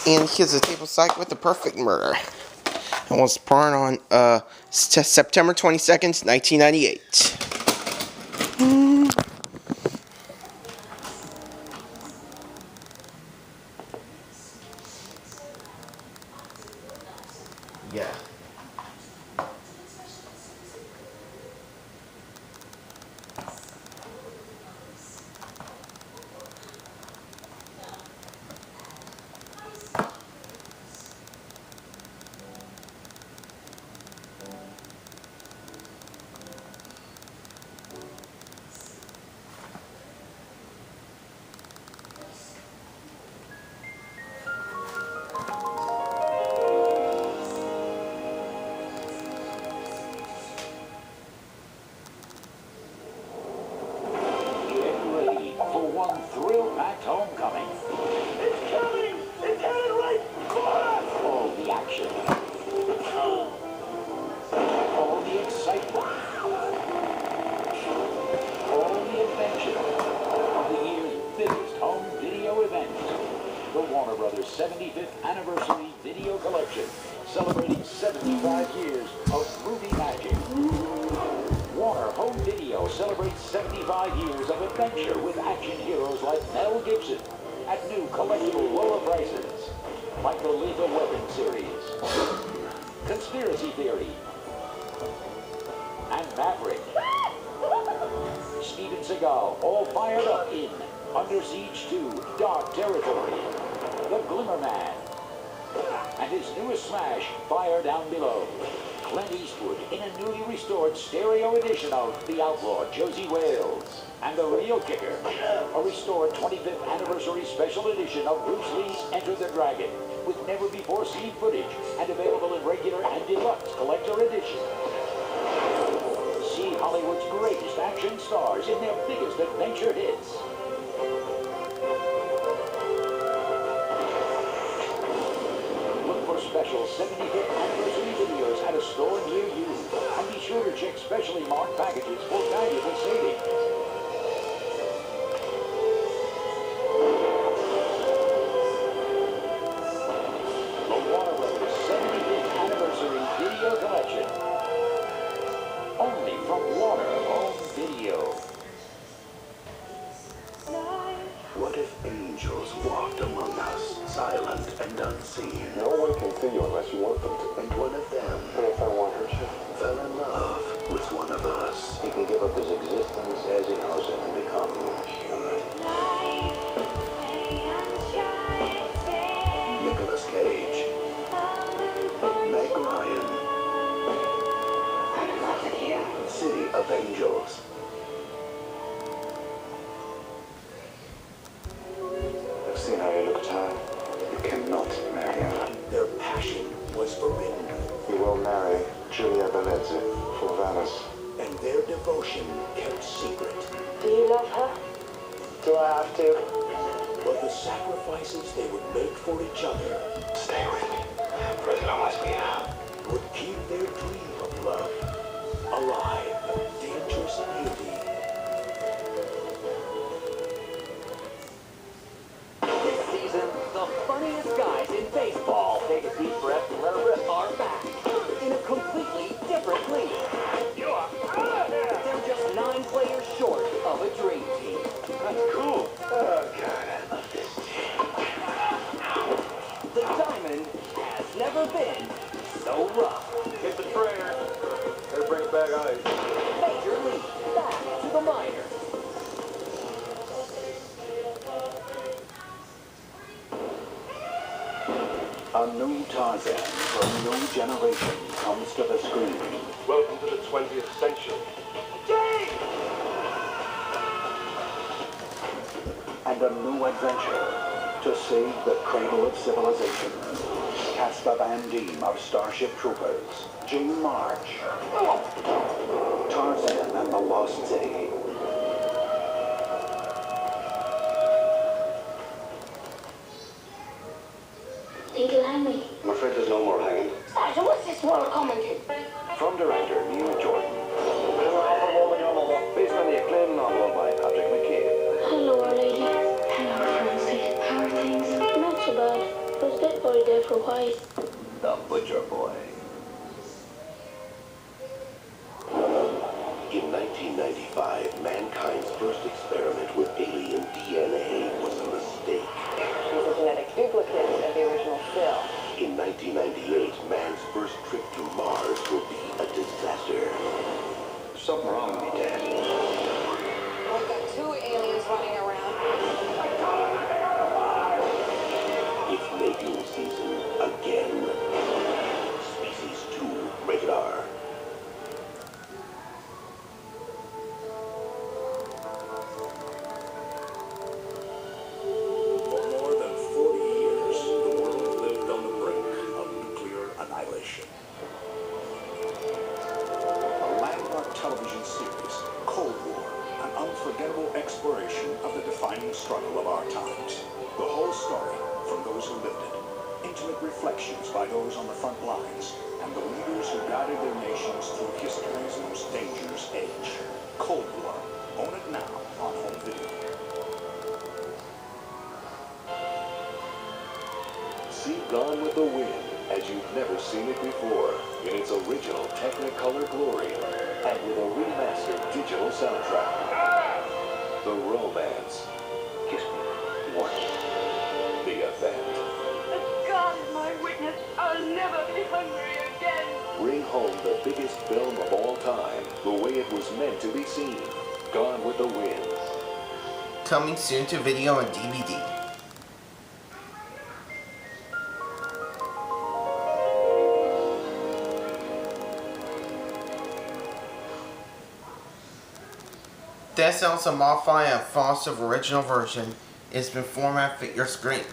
And here's a table psych with the perfect murder. It was born on September 22nd, 1998. Yeah. One thrill-packed homecoming. It's coming! It's headed right for us! All the action. All the excitement. All the adventure of the year's biggest home video event. The Warner Brothers 75th Anniversary Video Collection, celebrating 75 years of movie magic. Warner Home Video celebrates 75 years of adventure with action heroes like Mel Gibson at new collectible lower prices, like the Lethal Weapon series, Conspiracy Theory, and Maverick. Steven Seagal all fired up in Under Siege 2, Dark Territory, The Glimmer Man, and his newest smash, Fire Down Below. Clint Eastwood in a newly restored stereo edition of The Outlaw Josie Wales. And the real kicker, a restored 25th anniversary special edition of Bruce Lee's Enter the Dragon, with never-before-seen footage and available in regular and deluxe collector edition. See Hollywood's greatest action stars in their biggest adventure hits. Look for special 75th anniversary videos at a store near you. And be sure to check specially marked packages for valuable savings. The Warner Brothers 75th Anniversary Video Collection. Only from Warner Home Video. What if angels walked among us, silent and unseen? No one can see you unless you want them to. And one of them What if I want her to? fell in love with one of us. He can give up his existence as he knows it and become human. Nicolas Cage, Meg Ryan, I'm in love with you. City of Angels. I've seen how you look tired. You cannot marry her. Their passion was forbidden, You will marry Julia Benezzi for Venice. and their devotion kept secret. Do you love her? Do I have to? But the sacrifices they would make for each other Stay with me for as long as we have. would keep their dream of love alive. Dangerous beauty. This season, the funniest guys in baseball, take a deep breath and let her rip, are back in a completely different league. You are out of here! They're just 9 players short of a dream team. That's cool. Oh, God, I love this team. The diamond has never been so rough. Get the prayer. Better bring it back ice. Major League, back to the minors. A new Tarzan for a new generation comes to the screen. Welcome to the 20th century. And a new adventure to save the cradle of civilization. Casper Van Diem of Starship Troopers. Gene March. Tarzan and the Lost City. Think you'll hang me? I'm afraid there's no more hanging. So what's this world coming to? From director Neil Jordan. Based on the acclaimed novel by Patrick McKee. Hello, lady. Hello, Francie. How are things? Not so bad. It was a bit 1995, mankind's first experiment with alien DNA was a mistake. She's a genetic duplicate of the original Phil. In 1998, man's first trip to Mars will be a disaster. There's something wrong with me, Dad. We've got 2 aliens running around. It's mating season again. Species 2, rated R. For more than 40 years, the world lived on the brink of nuclear annihilation. A landmark television series, Cold War, an unforgettable exploration of the defining struggle of our times. The whole story, from those who lived it, intimate reflections by those on the front lines, and the leaders who guided their nations through history's most dangerous age. Cold War. Own it now on home video. See Gone with the Wind as you've never seen it before in its original Technicolor glory and with a remastered digital soundtrack. The romance. Kiss me once. The event. God is my witness. I'll never be hungry again. Bring home the biggest film of all time the way it was meant to be seen. Gone with the Wind. Coming soon to video and DVD. This also modifying a Foster original version. It's been formatted fit your screen.